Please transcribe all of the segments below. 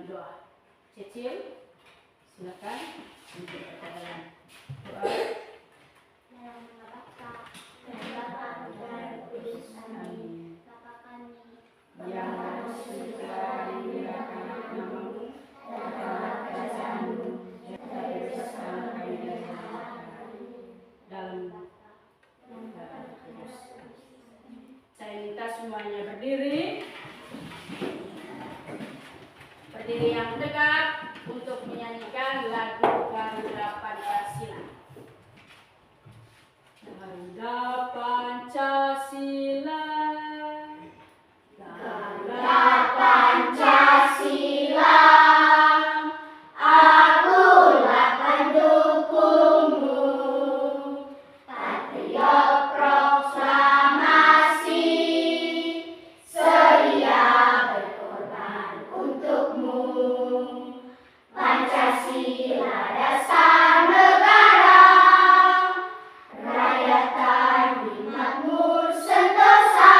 doa. Cecil, silakan untuk perkataan doa. Dalam nama Bapa dan Bapa dan Kudus. Amin. Bapa kami Yang ada di surga, dimuliakan namamu, datanglah kerajaanmu, jadilah kehendak kami di dalam Kudus. Saya minta semuanya berdiri yang tegak untuk menyanyikan lagu Garuda Pancasila. Garuda Pancasila, Garuda Pancasila, akulah pendukungmu, patriot proklamasi, sedia berkorban untukmu. Pancasila dasar negara, rakyat tadi makmur sentosa,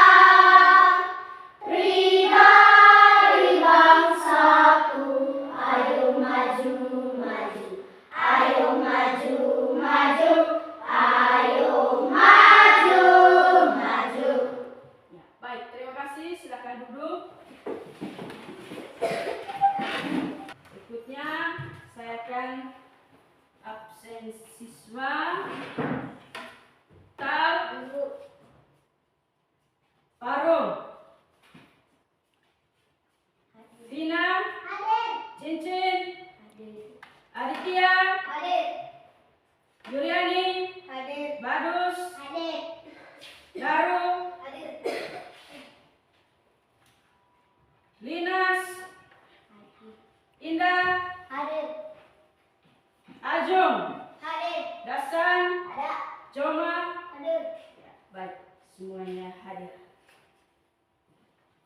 pribadi bangsaku, ayo maju, maju, ayo maju, maju, ayo maju, maju. Ya, baik, terima kasih. Silakan duduk. Berikutnya saya akan absen siswa. Farum, Dina, Cincin, Aditya, Yuliani, Badus, Daru, Linas, Indah, Ajung, Dasan, Joma. Ya, baik, semuanya hadir.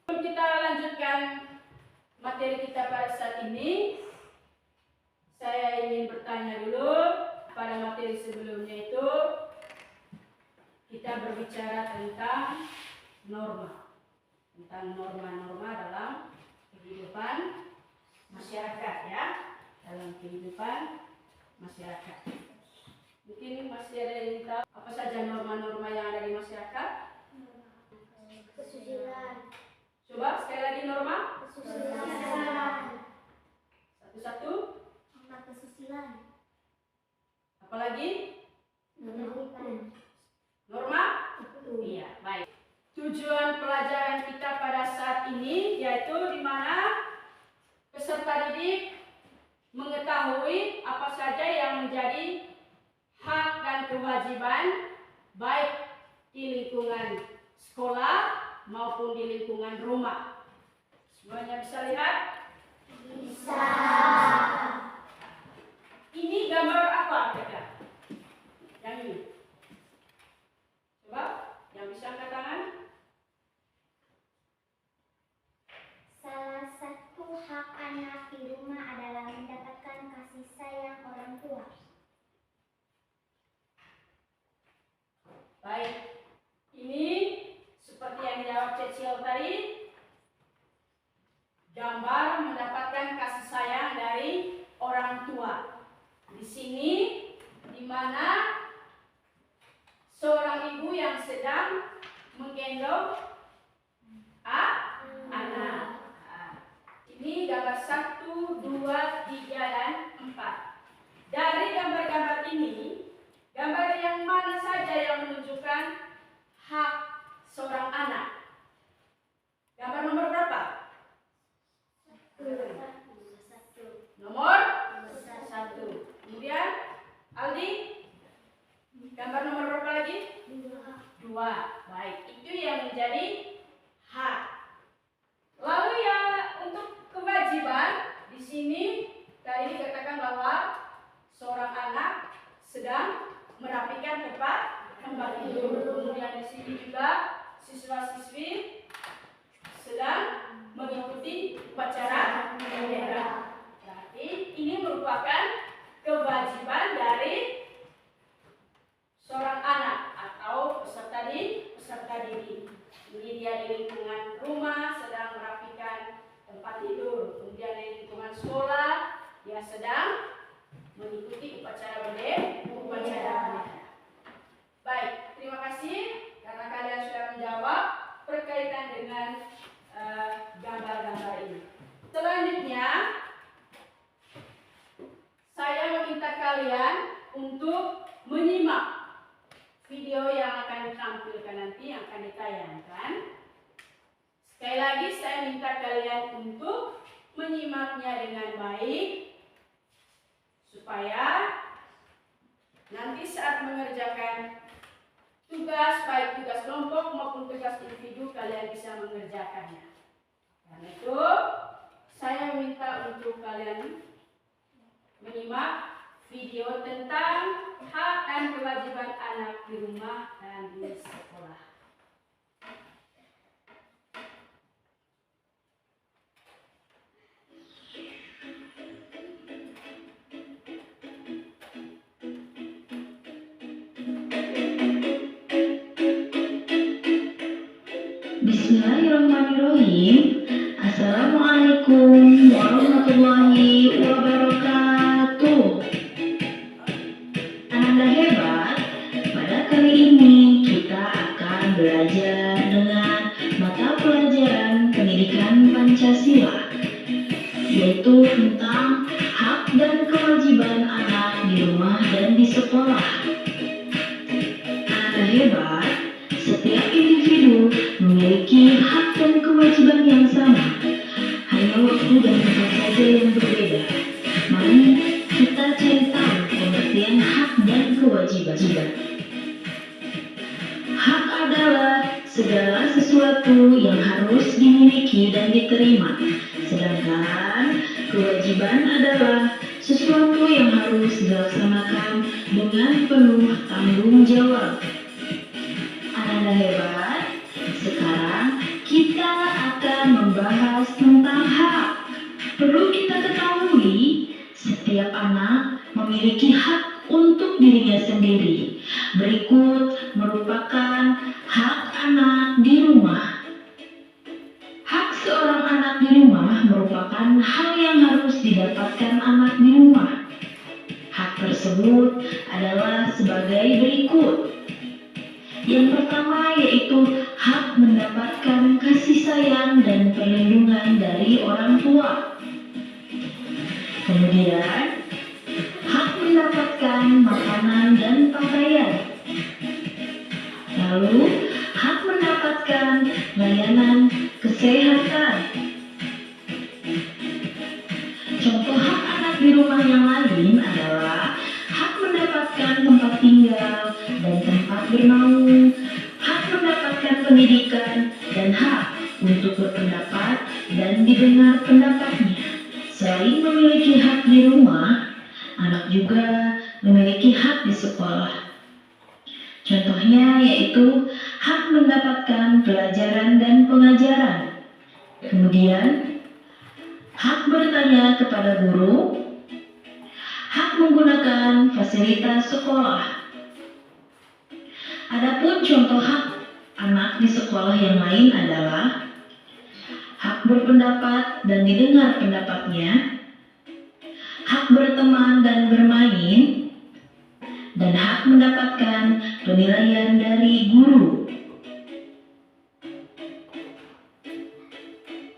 Sebelum kita lanjutkan materi kita pada saat ini, saya ingin bertanya dulu. Pada materi sebelumnya itu kita berbicara tentang norma, tentang norma-norma dalam kehidupan masyarakat, ya, dalam kehidupan masyarakat. Mungkin masih ada yang tahu apa saja norma-norma yang ada di masyarakat? Kesusilaan. Coba sekali lagi norma. Kesusilaan. Satu-satu. Kesusilaan. Apalagi? Pendidikan. Norma? Iya, baik. Tujuan pelajaran kita pada saat ini yaitu di mana peserta didik mengetahui apa saja yang menjadi hak dan kewajiban baik di lingkungan sekolah maupun di lingkungan rumah. Semuanya bisa lihat? Bisa. Ini gambar apa, Kak? Yang ini. Coba, yang bisa angkat tangan. Salah satu hak anak di rumah adalah mendapatkan kasih sayang orang tua. Baik, ini seperti yang dijawab Cecil tadi, gambar mendapatkan kasih sayang dari orang tua. Di sini, di mana seorang ibu yang sedang menggendong anak. Ini gambar 1, 2, 3, dan 4. Dari gambar-gambar ini, gambar yang mana saja yang menunjukkan hak seorang anak? Gambar nomor berapa? Nomor 1. Kemudian Aldi, gambar nomor berapa lagi? 2. Baik, itu yang menjadi hak. Lalu ya untuk kewajiban di sini tadi dikatakan bahwa seorang anak sedang merapikan tempat tidur. Kemudian di sini juga siswa-siswi sedang mengikuti upacara bendera. Berarti ini merupakan kewajiban dari seorang anak atau peserta didik. Ini dia di lingkungan rumah sedang merapikan tempat tidur, kemudian di lingkungan sedang mengikuti upacara bendera. Baik, terima kasih karena kalian sudah menjawab berkaitan dengan gambar-gambar ini. Selanjutnya, saya meminta kalian untuk menyimak video yang akan ditampilkan nanti, yang akan ditayangkan. Sekali lagi saya minta kalian untuk menyimaknya dengan baik supaya nanti saat mengerjakan tugas, baik tugas kelompok maupun tugas individu, kalian bisa mengerjakannya. Karena itu saya meminta untuk kalian menyimak video tentang hak dan kewajiban anak di rumah dan di sekolah. Bismillahirrahmanirrahim. Assalamualaikum warahmatullahi wabarakatuh. Ananda hebat, pada kali ini kita akan belajar dengan mata pelajaran pendidikan Pancasila, yaitu tentang hak dan kewajiban anak di rumah dan di sekolah. Ananda hebat, setiap individu memiliki hak dan kewajiban yang sama, hanya waktu dan tempat saja yang berbeda. Mari kita cari tahu pengertian hak dan kewajiban. Hak adalah segala sesuatu yang harus dimiliki dan diterima, sedangkan kewajiban adalah sesuatu yang harus dilaksanakan dengan penuh tanggung jawab. Ananda hebat, sekarang kita akan membahas tentang hak. Perlu kita ketahui, setiap anak memiliki hak untuk dirinya sendiri. Berikut merupakan hak anak di rumah. Hak seorang anak di rumah merupakan hal yang harus didapatkan anak di rumah. Hak tersebut adalah sebagai berikut. Yang pertama yaitu hak mendapatkan kasih sayang dan perlindungan dari orang tua. Kemudian, hak mendapatkan makanan dan pakaian. Lalu, hak mendapatkan layanan kesehatan. Contoh hak anak di rumah yang lain adalah hak mendapatkan tempat tinggal dan tempat bernaung, hak mendapatkan pendidikan, dan hak untuk berpendapat dan didengar pendapatnya. Selain memiliki hak di rumah, anak juga memiliki hak di sekolah. Contohnya yaitu hak mendapatkan pelajaran dan pengajaran. Kemudian, hak bertanya kepada guru, hak menggunakan fasilitas sekolah. Adapun contoh hak anak di sekolah yang lain adalah hak berpendapat dan didengar pendapatnya, hak berteman dan bermain, dan hak mendapatkan penilaian dari guru.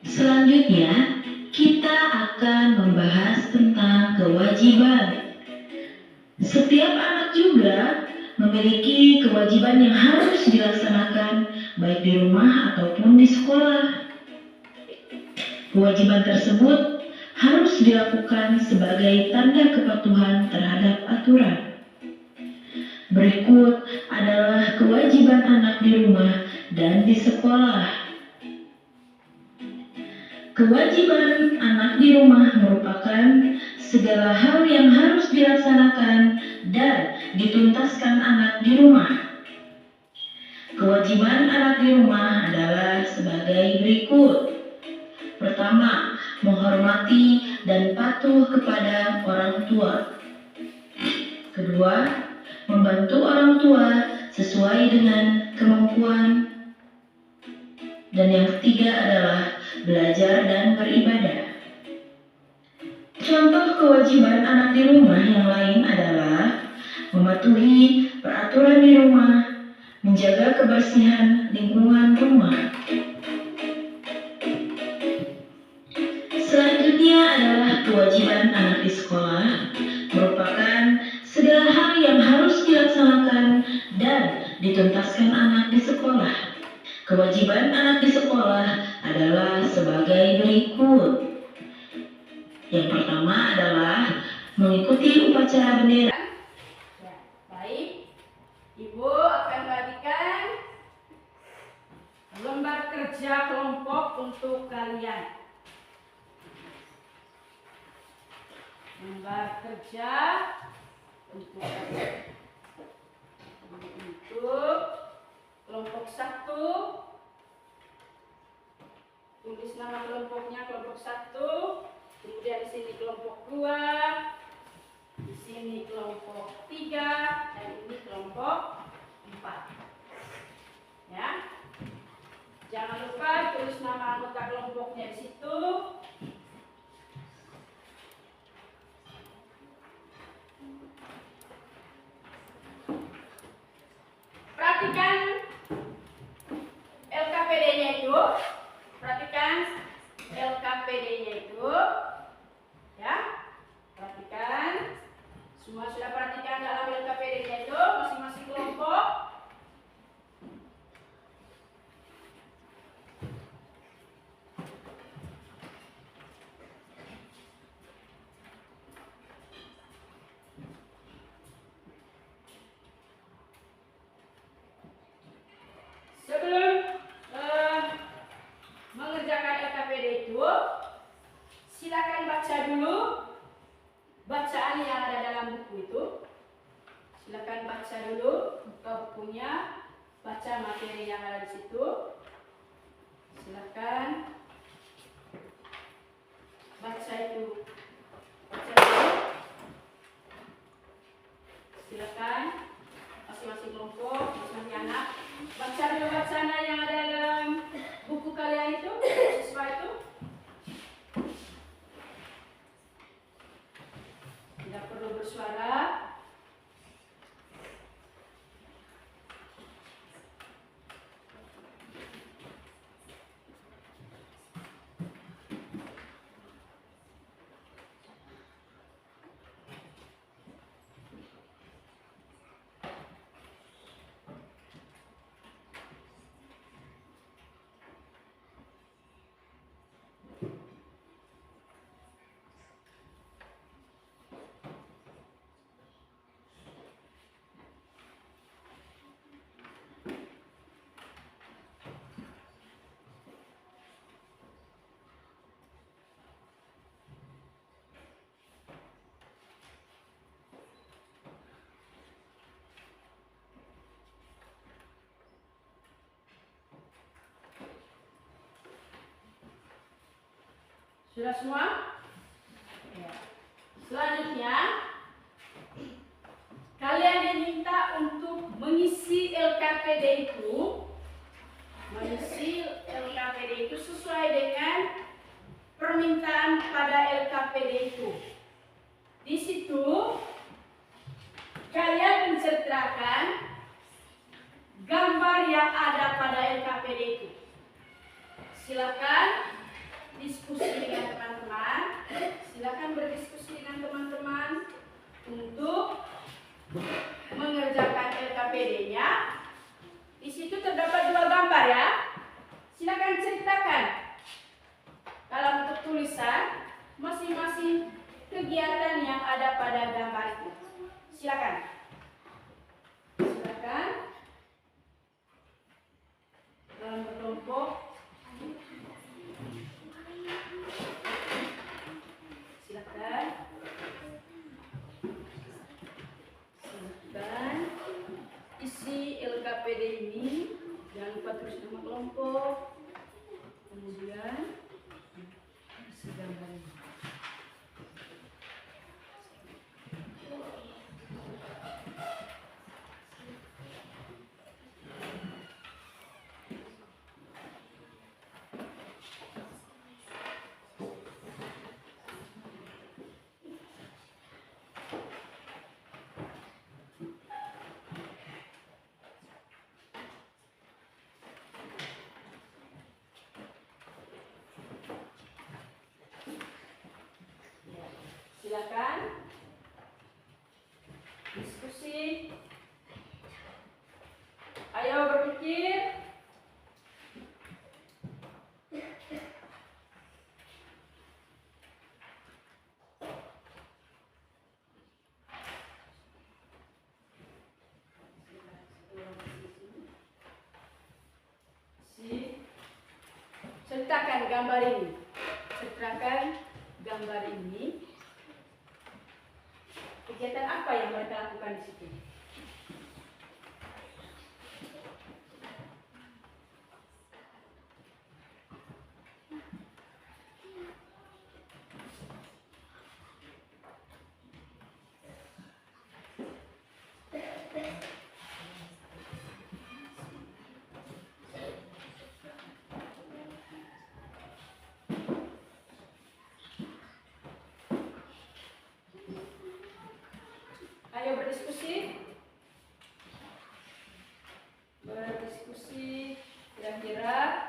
Selanjutnya, kita akan membahas tentang kewajiban. Setiap anak juga memiliki kewajiban yang harus dilaksanakan baik di rumah ataupun di sekolah. Kewajiban tersebut harus dilakukan sebagai tanda kepatuhan terhadap aturan. Berikut adalah kewajiban anak di rumah dan di sekolah. Kewajiban anak di rumah merupakan segala hal yang harus dilaksanakan dan dituntaskan anak di rumah. Kewajiban anak di rumah adalah sebagai berikut. Pertama, menghormati dan patuh kepada orang tua. Kedua, membantu orang tua sesuai dengan kemampuan. Dan yang ketiga adalah belajar dan beribadah. Contoh kewajiban anak di rumah yang lain adalah mematuhi peraturan di rumah, menjaga kebersihan lingkungan rumah. Selanjutnya adalah kewajiban anak di sekolah, merupakan segala hal yang harus dilaksanakan dan dituntaskan anak di sekolah. Kewajiban anak di sekolah adalah sebagai berikut. Yang pertama adalah mengikuti upacara bendera. Ya, baik. Ibu akan bagikan lembar kerja kelompok untuk kalian. Lembar kerja untuk kalian. Untuk kelompok 1, tulis nama kelompoknya, kelompok 1. Kemudian di sini kelompok 2, di sini kelompok 3, dan ini kelompok 4. Ya. Jangan lupa tulis nama anggota kelompoknya di situ. Perhatikan LKPD-nya itu. Perhatikan LKPD-nya itu. Ya. Perhatikan. Semua sudah perhatikan dalam LKPD-nya itu masing-masing kelompok. Sebelum mengerjakan LKPD itu, silakan baca dulu bacaan yang ada dalam buku itu. Silakan baca dulu, buka bukunya, baca materi yang ada di situ. Silakan baca itu, baca dulu. Silakan masing-masing kelompok, masing-masing anak baca dulu bacaan yang ada dalam buku kalian itu, siswa itu. Tidak perlu bersuara. Sudah semua? Ya. Selanjutnya, kalian diminta untuk mengisi LKPD itu. Mengisi LKPD itu sesuai dengan permintaan pada LKPD itu. Di situ, kalian menceritakan gambar yang ada pada LKPD itu. Silakan diskusi dengan teman-teman. Silakan berdiskusi dengan teman-teman untuk mengerjakan LKPD-nya. Di situ terdapat 2 gambar ya. Silakan ceritakan dalam bentuk tulisan masing-masing kegiatan yang ada pada gambar itu. Silakan. Silakan. Dalam berkelompok. Silakan. Silakan isi silakan diskusi. Ayo berpikir. Sertakan gambar ini. Sertakan gambar ini. Kegiatan apa yang mereka lakukan di situ? Ayo berdiskusi. Berdiskusi kira-kira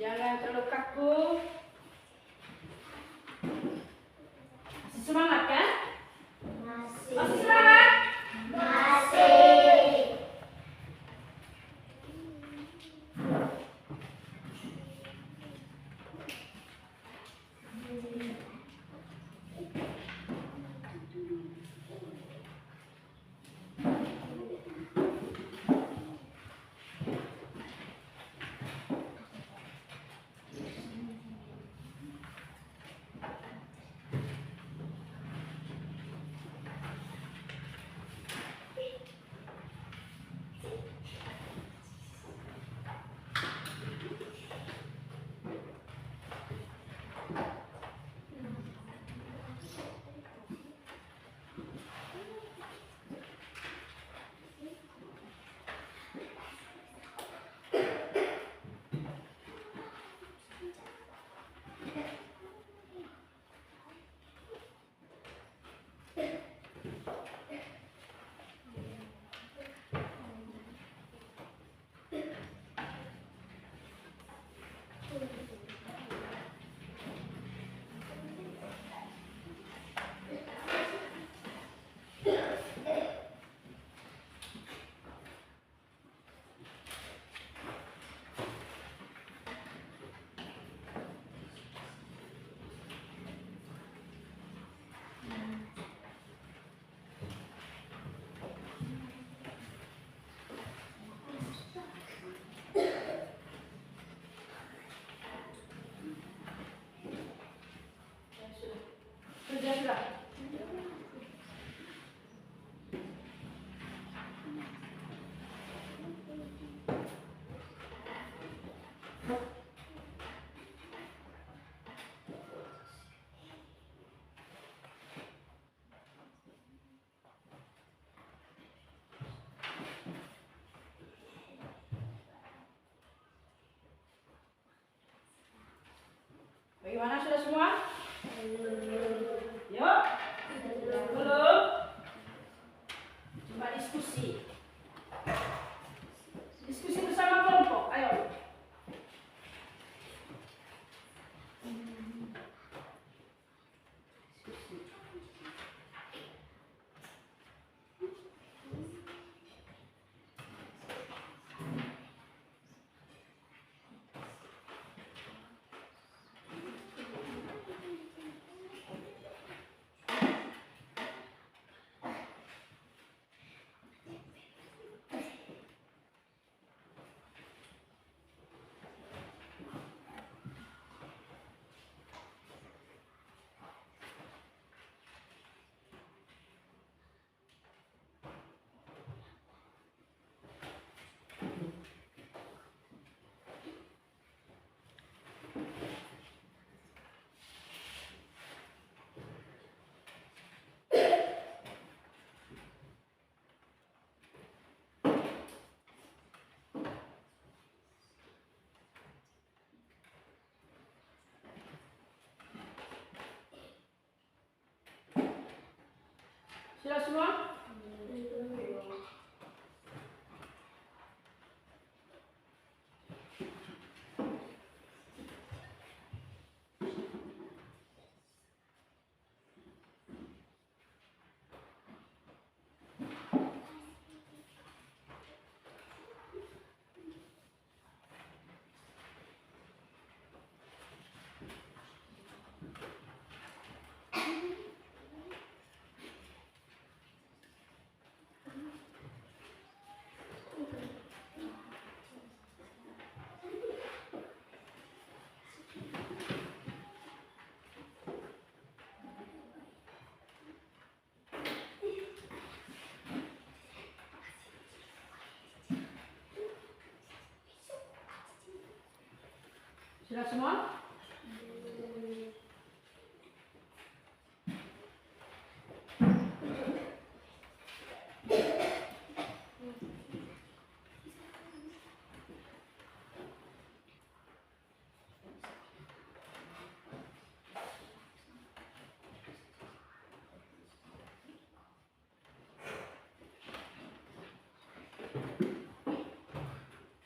jangan terlalu kaku. Masih semangat kan? Masih. Masih semangat? Masih. Sudah. Bagaimana, sudah semua? Yuk. Belum? Coba diskusi. Diskusi bersama kelompok. Ayo. semua? Sudah semua?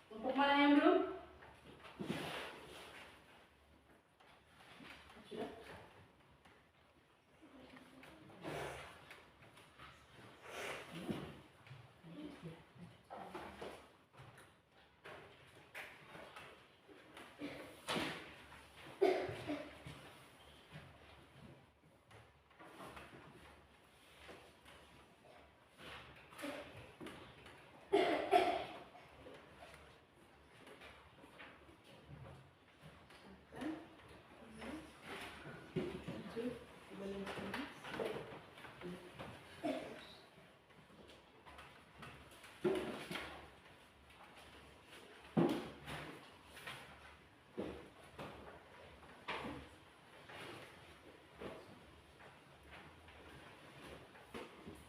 Untuk mana yang belum? Sudah?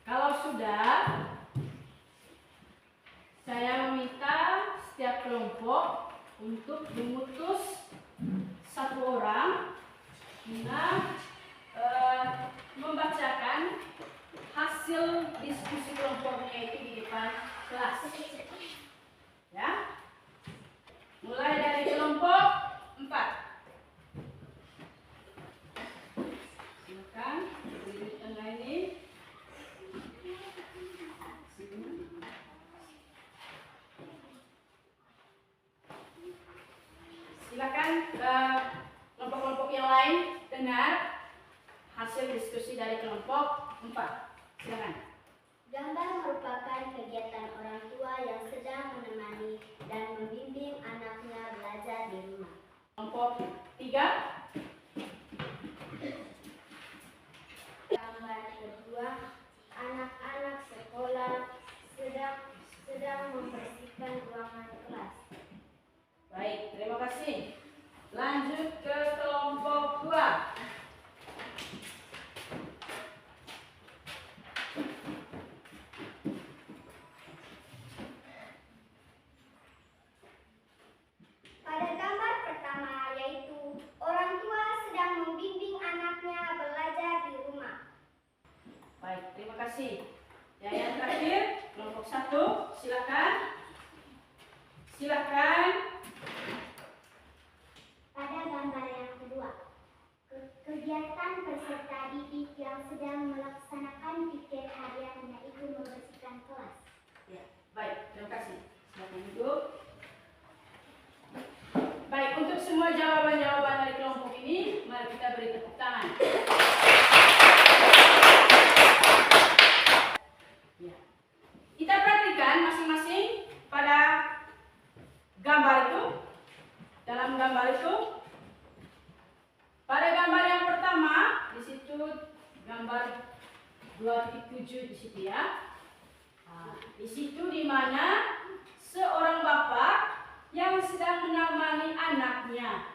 Kalau sudah, saya meminta setiap kelompok untuk memutus satu orang dengan membacakan hasil diskusi kelompoknya itu di depan kelas. Ya, mulai dari kelompok 4. Silakan di tengah ini. Silakan kelompok-kelompok yang lain dengar hasil diskusi dari kelompok 4. Silakan. Gambar merupakan kegiatan orang tua yang sedang menemani dan membimbing anaknya belajar di rumah. Kelompok 3. Gambar kedua, anak-anak sekolah sedang membersihkan ruangan kelas. Baik, terima kasih. Lanjut ke kelompok 2. Pada gambar pertama, yaitu orang tua sedang membimbing anaknya belajar di rumah. Baik, terima kasih. Yang terakhir, kelompok 1, silakan. Silakan. Pada gambar yang kedua, kegiatan peserta didik yang sedang melaksanakan piket harian yaitu membersihkan kelas. Ya, baik, terima kasih. Silakan duduk. Baik, untuk semua jawaban-jawaban dari kelompok ini, mari kita beri tepuk tangan. Ya. Kita perhatikan masing-masing pada gambar itu. Dalam gambar itu, pada gambar yang pertama, di situ gambar 2.7 di situ ya. Nah, di situ di mana seorang bapak yang sedang menemani anaknya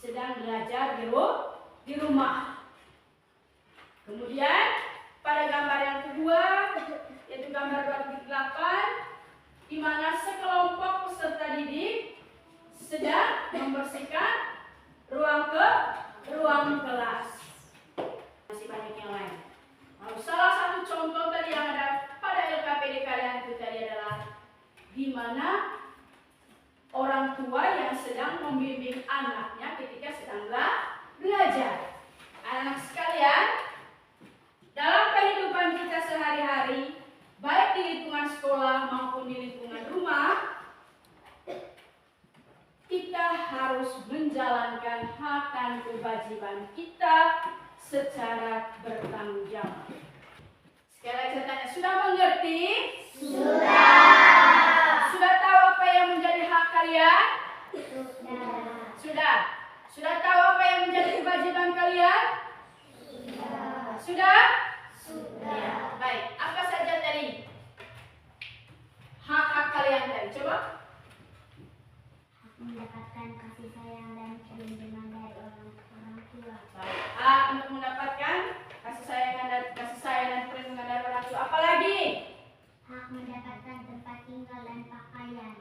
sedang belajar di rumah. Kemudian pada gambar yang kedua, yaitu gambar 2.8, di mana sekelompok peserta didik sedang membersihkan ruang kelas. Masih banyak yang lain. Salah satu contoh membimbing anaknya ketika sedang belajar. Anak sekalian, dalam kehidupan kita sehari-hari, baik di lingkungan sekolah maupun di lingkungan rumah, kita harus menjalankan hak dan kewajiban kita secara bertanggung jawab. Sekali lagi saya tanya, sudah mengerti? Sudah tahu apa yang menjadi hak kalian? Sudah tahu apa yang menjadi kewajiban kalian? Sudah? Ya, baik. Apa saja tadi hak-hak kalian tadi? Coba. Mendapatkan kasih sayang dan perlindungan dari orang tua. Baik. Hak untuk mendapatkan kasih sayang dan perlindungan dari orang tua. Apa lagi? Hak mendapatkan tempat tinggal dan pakaian.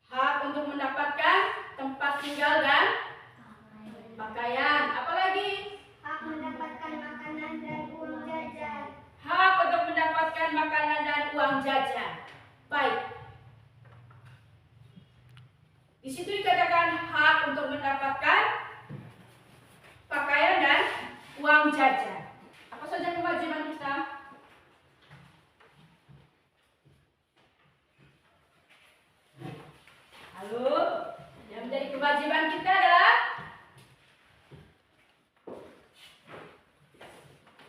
Hak untuk mendapatkan tempat tinggal dan pakaian. Apa lagi? Hak mendapatkan makanan dan uang jajan. Hak untuk mendapatkan makanan dan uang jajan. Baik. Di situ dikatakan hak untuk mendapatkan pakaian dan uang jajan. Apa saja kewajiban kita? Halo, yang menjadi kewajiban kita adalah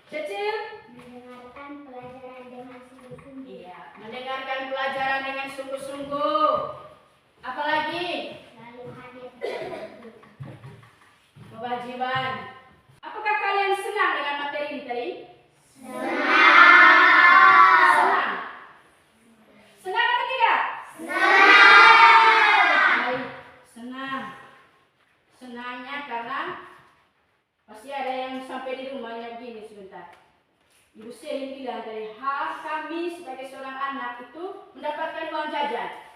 Cecil? Mendengarkan pelajaran dengan sungguh-sungguh. Iya, mendengarkan pelajaran dengan sungguh-sungguh. Apalagi? Lalu hadir pada waktu. Kewajiban. Apakah kalian senang dengan materi ini tadi? Senang. Senang atau tidak? Baik, senang. Senangnya karena pasti ada yang sampai di rumahnya begini sebentar. Ibu Selin bilang tadi, hak kami sebagai seorang anak itu mendapatkan uang jajan.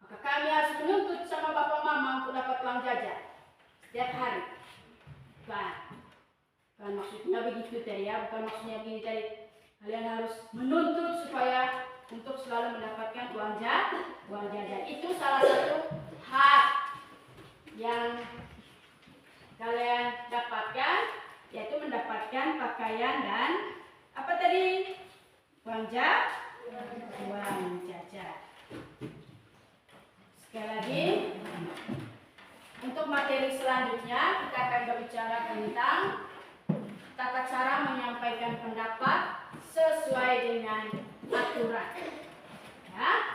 Maka kami harus menuntut sama bapak mama untuk dapat uang jajan setiap hari. Bukan maksudnya begitu tadi ya, bukan maksudnya begini tadi. Kalian harus menuntut supaya untuk selalu mendapatkan uang jajan. Itu salah satu hak yang kalian dapatkan, yaitu mendapatkan pakaian dan apa tadi? Uang jajan. Sekali lagi, untuk materi selanjutnya kita akan berbicara tentang tata cara menyampaikan pendapat sesuai dengan aturan. Ya.